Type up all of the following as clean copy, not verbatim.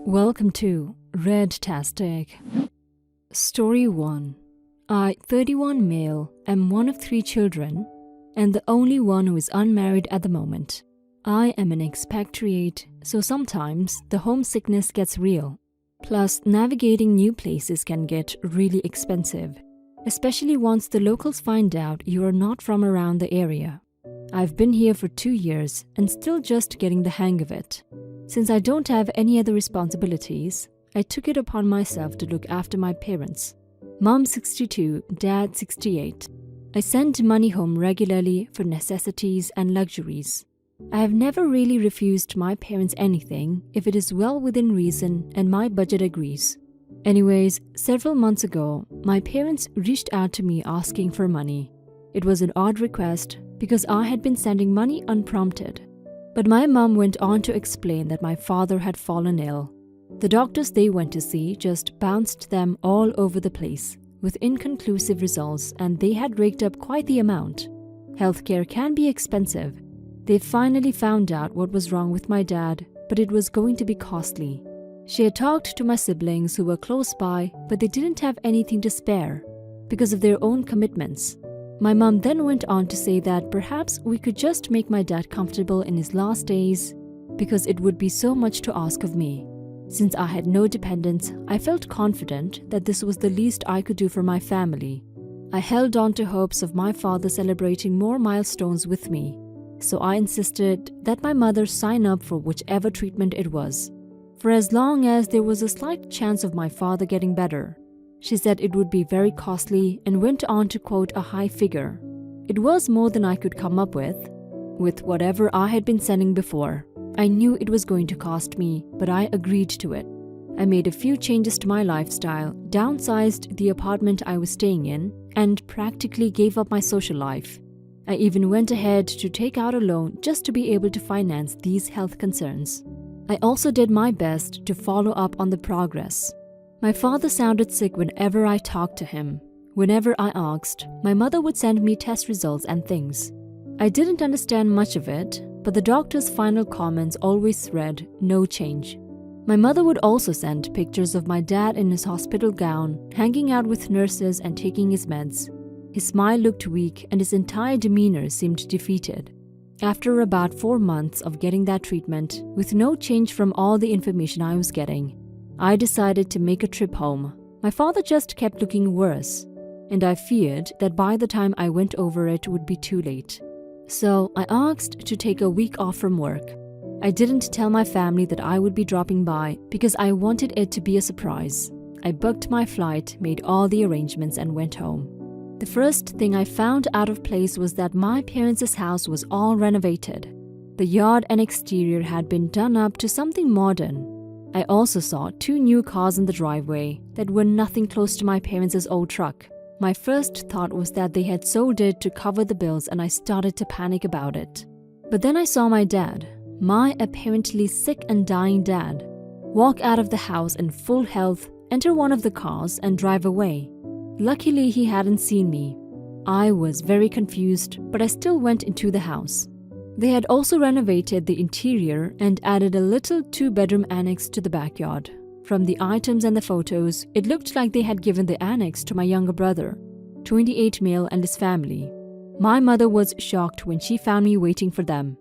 Welcome to Red-tastic. Story 1. I, 31 male, am one of 3 children and the only one who is unmarried at the moment. I am an expatriate, so sometimes the homesickness gets real. Plus, navigating new places can get really expensive, especially once the locals find out you are not from around the area. I've been here for 2 years and still just getting the hang of it. Since I don't have any other responsibilities, I took it upon myself to look after my parents. Mom 62, Dad 68. I send money home regularly for necessities and luxuries. I have never really refused my parents anything if it is well within reason and my budget agrees. Anyways, several months ago, my parents reached out to me asking for money. It was an odd request because I had been sending money unprompted. But my mom went on to explain that my father had fallen ill. The doctors they went to see just bounced them all over the place with inconclusive results, and they had raked up quite the amount. Healthcare can be expensive. They finally found out what was wrong with my dad, but it was going to be costly. She had talked to my siblings who were close by, but they didn't have anything to spare because of their own commitments. My mom then went on to say that perhaps we could just make my dad comfortable in his last days because it would be so much to ask of me. Since I had no dependents, I felt confident that this was the least I could do for my family. I held on to hopes of my father celebrating more milestones with me, so I insisted that my mother sign up for whichever treatment it was, for as long as there was a slight chance of my father getting better. She said it would be very costly and went on to quote a high figure. It was more than I could come up with whatever I had been sending before. I knew it was going to cost me, but I agreed to it. I made a few changes to my lifestyle, downsized the apartment I was staying in, and practically gave up my social life. I even went ahead to take out a loan just to be able to finance these health concerns. I also did my best to follow up on the progress. My father sounded sick whenever I talked to him. Whenever I asked, my mother would send me test results and things. I didn't understand much of it, but the doctor's final comments always read, "No change." My mother would also send pictures of my dad in his hospital gown, hanging out with nurses and taking his meds. His smile looked weak and his entire demeanor seemed defeated. After about 4 months of getting that treatment, with no change from all the information I was getting, I decided to make a trip home. My father just kept looking worse, and I feared that by the time I went over it would be too late. So I asked to take a week off from work. I didn't tell my family that I would be dropping by because I wanted it to be a surprise. I booked my flight, made all the arrangements, and went home. The first thing I found out of place was that my parents' house was all renovated. The yard and exterior had been done up to something modern. I also saw 2 new cars in the driveway that were nothing close to my parents' old truck. My first thought was that they had sold it to cover the bills, and I started to panic about it. But then I saw my dad, my apparently sick and dying dad, walk out of the house in full health, enter one of the cars, and drive away. Luckily, he hadn't seen me. I was very confused, but I still went into the house. They had also renovated the interior and added a little 2-bedroom annex to the backyard. From the items and the photos, it looked like they had given the annex to my younger brother, 28 male, and his family. My mother was shocked when she found me waiting for them.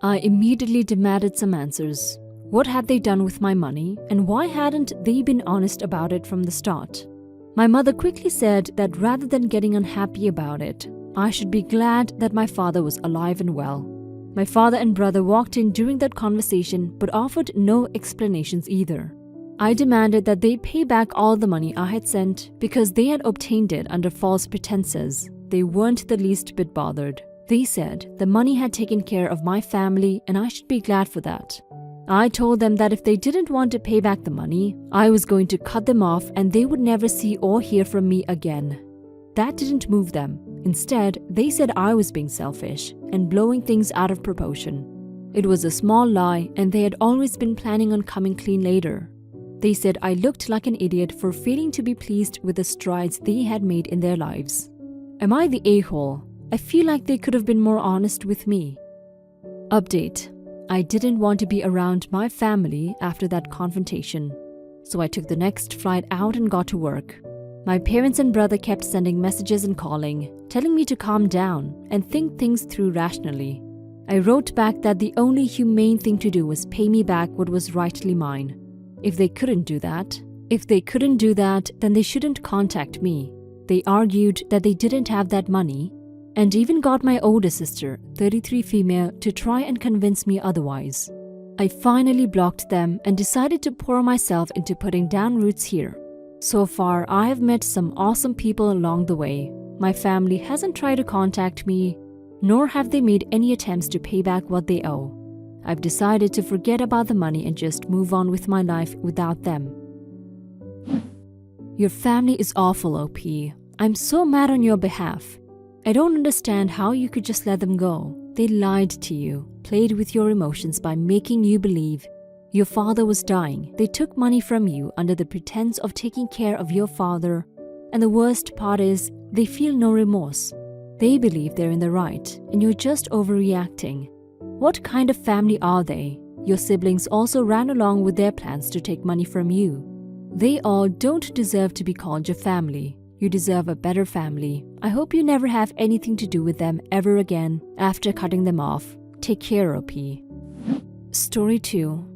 I immediately demanded some answers. What had they done with my money, and why hadn't they been honest about it from the start? My mother quickly said that rather than getting unhappy about it, I should be glad that my father was alive and well. My father and brother walked in during that conversation but offered no explanations either. I demanded that they pay back all the money I had sent because they had obtained it under false pretenses. They weren't the least bit bothered. They said the money had taken care of my family and I should be glad for that. I told them that if they didn't want to pay back the money, I was going to cut them off and they would never see or hear from me again. That didn't move them. Instead, they said I was being selfish and blowing things out of proportion. It was a small lie and they had always been planning on coming clean later. They said I looked like an idiot for failing to be pleased with the strides they had made in their lives. Am I the a-hole? I feel like they could have been more honest with me. Update. I didn't want to be around my family after that confrontation, so I took the next flight out and got to work. My parents and brother kept sending messages and calling, telling me to calm down and think things through rationally. I wrote back that the only humane thing to do was pay me back what was rightly mine. If they couldn't do that, then they shouldn't contact me. They argued that they didn't have that money and even got my older sister, 33 female, to try and convince me otherwise. I finally blocked them and decided to pour myself into putting down roots here. So far, I have met some awesome people along the way. My family hasn't tried to contact me, nor have they made any attempts to pay back what they owe. I've decided to forget about the money and just move on with my life without them. Your family is awful, OP. I'm so mad on your behalf. I don't understand how you could just let them go. They lied to you, played with your emotions by making you believe your father was dying. They took money from you under the pretense of taking care of your father. And the worst part is, they feel no remorse. They believe they're in the right, and you're just overreacting. What kind of family are they? Your siblings also ran along with their plans to take money from you. They all don't deserve to be called your family. You deserve a better family. I hope you never have anything to do with them ever again after cutting them off. Take care, OP. Story 2.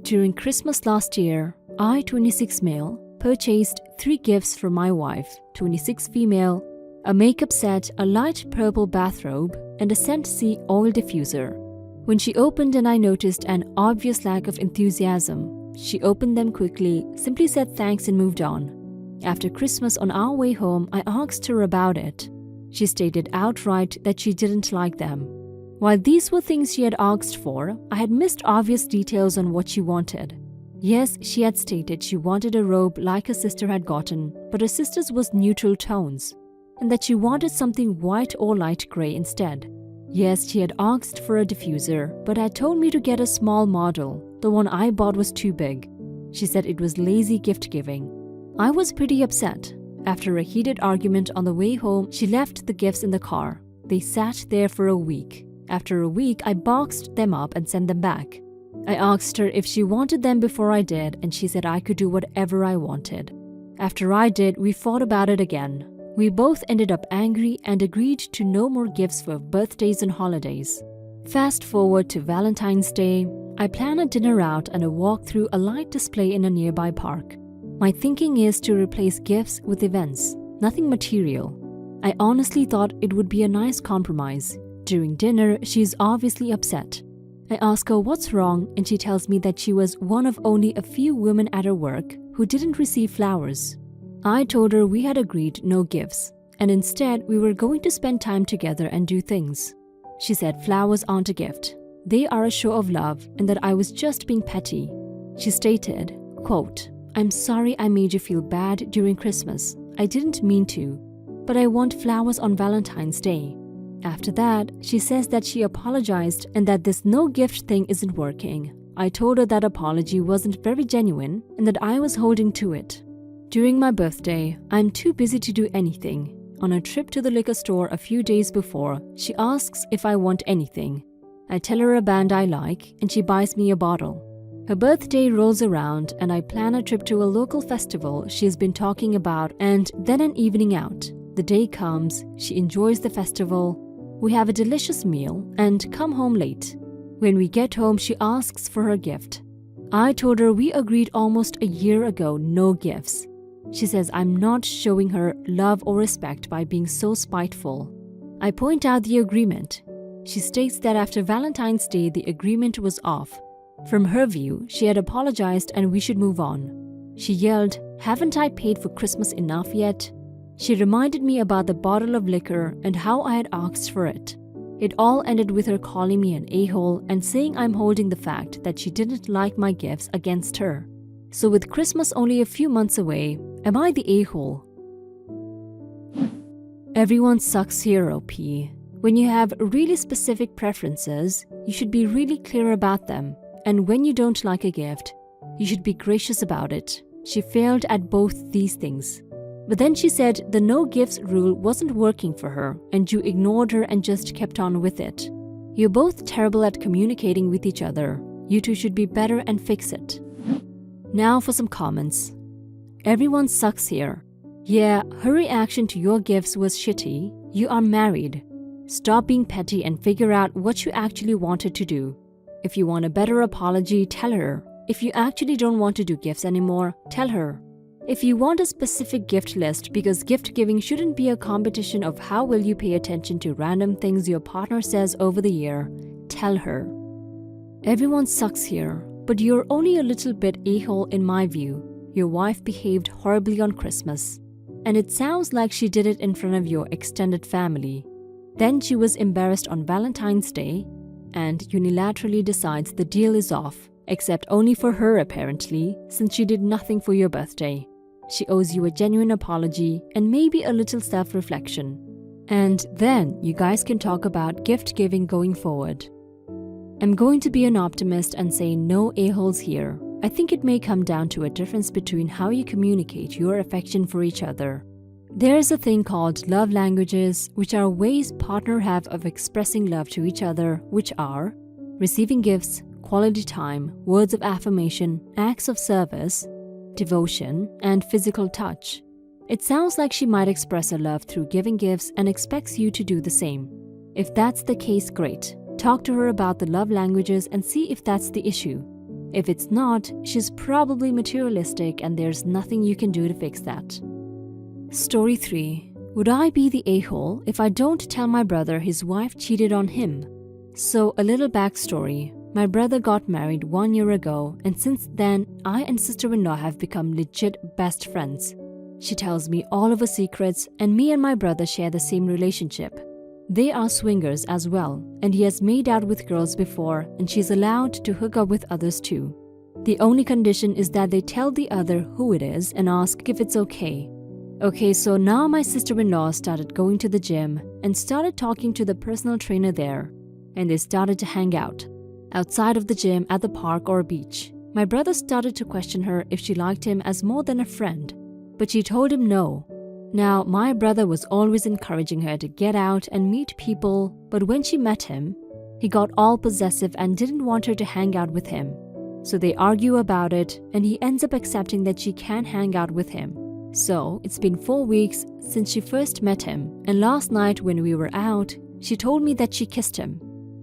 During Christmas last year, I, 26 male, purchased 3 gifts for my wife, 26 female, a makeup set, a light purple bathrobe, and a Scent-C oil diffuser. When she opened and I noticed an obvious lack of enthusiasm, she opened them quickly, simply said thanks and moved on. After Christmas on our way home, I asked her about it. She stated outright that she didn't like them. While these were things she had asked for, I had missed obvious details on what she wanted. Yes, she had stated she wanted a robe like her sister had gotten, but her sister's was neutral tones, and that she wanted something white or light grey instead. Yes, she had asked for a diffuser, but had told me to get a small model. The one I bought was too big. She said it was lazy gift-giving. I was pretty upset. After a heated argument on the way home, she left the gifts in the car. They sat there for a week. After a week, I boxed them up and sent them back. I asked her if she wanted them before I did, and she said I could do whatever I wanted. After I did, we fought about it again. We both ended up angry and agreed to no more gifts for birthdays and holidays. Fast forward to Valentine's Day, I plan a dinner out and a walk through a light display in a nearby park. My thinking is to replace gifts with events, nothing material. I honestly thought it would be a nice compromise. During dinner, she is obviously upset. I ask her what's wrong, and she tells me that she was one of only a few women at her work who didn't receive flowers. I told her we had agreed no gifts, and instead we were going to spend time together and do things. She said flowers aren't a gift. They are a show of love, and that I was just being petty. She stated, quote, "I'm sorry I made you feel bad during Christmas. I didn't mean to, but I want flowers on Valentine's Day." After that, she says that she apologized and that this no gift thing isn't working. I told her that apology wasn't very genuine and that I was holding to it. During my birthday, I'm too busy to do anything. On a trip to the liquor store a few days before, she asks if I want anything. I tell her a band I like, and she buys me a bottle. Her birthday rolls around, and I plan a trip to a local festival she's been talking about, and then an evening out. The day comes, she enjoys the festival, we have a delicious meal, and come home late. When we get home, she asks for her gift. I told her we agreed almost a year ago no gifts. She says I'm not showing her love or respect by being so spiteful. I point out the agreement. She states that after Valentine's Day, the agreement was off. From her view, she had apologized and we should move on. She yelled, "Haven't I paid for Christmas enough yet?" She reminded me about the bottle of liquor and how I had asked for it. It all ended with her calling me an a-hole and saying I'm holding the fact that she didn't like my gifts against her. So with Christmas only a few months away, am I the a-hole? Everyone sucks here, OP. When you have really specific preferences, you should be really clear about them. And when you don't like a gift, you should be gracious about it. She failed at both these things. But then she said the no gifts rule wasn't working for her and you ignored her and just kept on with it. You're both terrible at communicating with each other. You two should be better and fix it. Now for some comments. Everyone sucks here. Yeah, her reaction to your gifts was shitty. You are married. Stop being petty and figure out what you actually wanted to do. If you want a better apology, tell her. If you actually don't want to do gifts anymore, tell her. If you want a specific gift list, because gift giving shouldn't be a competition of how will you pay attention to random things your partner says over the year, tell her. Everyone sucks here, but you're only a little bit a-hole in my view. Your wife behaved horribly on Christmas, and it sounds like she did it in front of your extended family. Then she was embarrassed on Valentine's Day and unilaterally decides the deal is off, except only for her apparently, since she did nothing for your birthday. She owes you a genuine apology and maybe a little self-reflection. And then you guys can talk about gift giving going forward. I'm going to be an optimist and say no a-holes here. I think it may come down to a difference between how you communicate your affection for each other. There's a thing called love languages, which are ways partners have of expressing love to each other, which are receiving gifts, quality time, words of affirmation, acts of service, devotion, and physical touch. It sounds like she might express her love through giving gifts and expects you to do the same. If that's the case, great. Talk to her about the love languages and see if that's the issue. If it's not, she's probably materialistic and there's nothing you can do to fix that. Story 3. Would I be the a-hole if I don't tell my brother his wife cheated on him? So, a little backstory. My brother got married 1 year ago, and since then, I and sister-in-law have become legit best friends. She tells me all of her secrets, and me and my brother share the same relationship. They are swingers as well, and he has made out with girls before, and she's allowed to hook up with others too. The only condition is that they tell the other who it is and ask if it's okay. Okay, so now my sister-in-law started going to the gym and started talking to the personal trainer there, and they started to hang out. Outside of the gym, at the park or beach. My brother started to question her if she liked him as more than a friend, but she told him no. Now, my brother was always encouraging her to get out and meet people, but when she met him, he got all possessive and didn't want her to hang out with him. So they argue about it, and he ends up accepting that she can hang out with him. So, it's been 4 weeks since she first met him, and last night when we were out, she told me that she kissed him,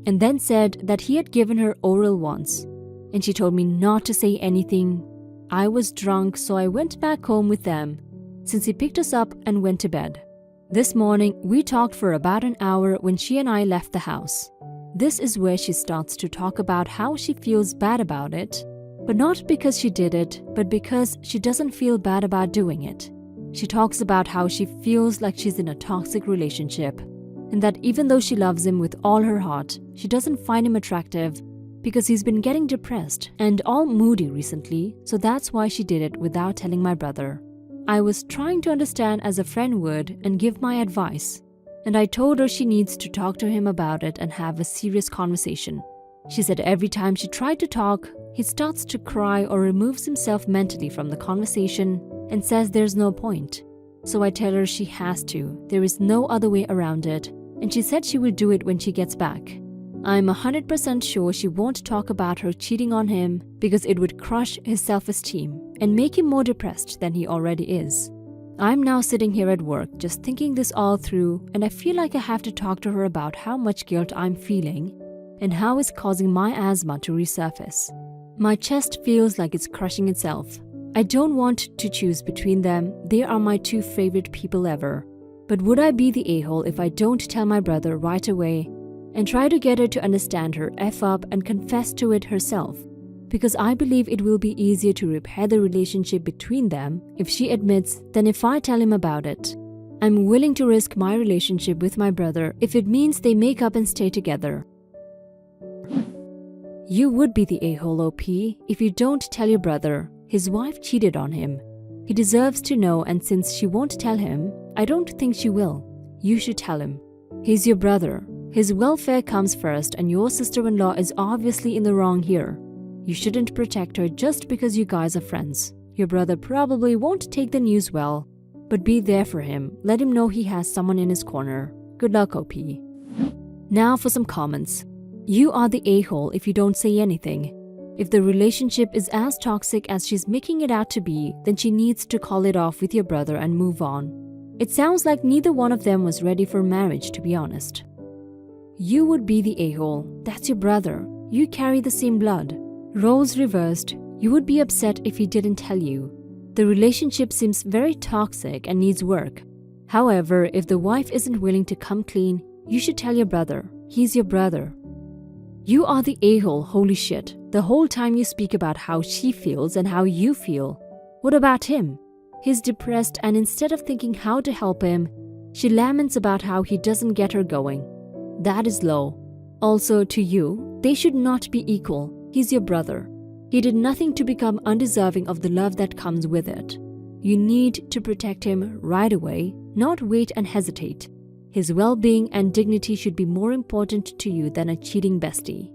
and then said that he had given her oral once, and she told me not to say anything. I was drunk, so I went back home with them, since he picked us up and went to bed. This morning, we talked for about an hour when she and I left the house. This is where she starts to talk about how she feels bad about it, but not because she did it, but because she doesn't feel bad about doing it. She talks about how she feels like she's in a toxic relationship, and that even though she loves him with all her heart, she doesn't find him attractive because he's been getting depressed and all moody recently, so that's why she did it without telling my brother. I was trying to understand as a friend would and give my advice, and I told her she needs to talk to him about it and have a serious conversation. She said every time she tried to talk, he starts to cry or removes himself mentally from the conversation and says there's no point. So I tell her she has to, there is no other way around it, and she said she will do it when she gets back. I'm 100% sure she won't talk about her cheating on him because it would crush his self-esteem and make him more depressed than he already is. I'm now sitting here at work just thinking this all through, and I feel like I have to talk to her about how much guilt I'm feeling and how it's causing my asthma to resurface. My chest feels like it's crushing itself. I don't want to choose between them, they are my two favorite people ever. But would I be the a-hole if I don't tell my brother right away and try to get her to understand her F-up and confess to it herself? Because I believe it will be easier to repair the relationship between them if she admits than if I tell him about it. I'm willing to risk my relationship with my brother if it means they make up and stay together. You would be the a-hole, OP, if you don't tell your brother. His wife cheated on him. He deserves to know, and since she won't tell him, I don't think she will. You should tell him. He's your brother. His welfare comes first, and your sister-in-law is obviously in the wrong here. You shouldn't protect her just because you guys are friends. Your brother probably won't take the news well, but be there for him. Let him know he has someone in his corner. Good luck, OP. Now for some comments. You are the a-hole if you don't say anything. If the relationship is as toxic as she's making it out to be, then she needs to call it off with your brother and move on. It sounds like neither one of them was ready for marriage, to be honest. You would be the a-hole. That's your brother. You carry the same blood. Roles reversed, you would be upset if he didn't tell you. The relationship seems very toxic and needs work. However, if the wife isn't willing to come clean, you should tell your brother. He's your brother. You are the a-hole, holy shit. The whole time you speak about how she feels and how you feel. What about him? He's depressed, and instead of thinking how to help him, she laments about how he doesn't get her going. That is low. Also, to you, they should not be equal. He's your brother. He did nothing to become undeserving of the love that comes with it. You need to protect him right away, not wait and hesitate. His well-being and dignity should be more important to you than a cheating bestie.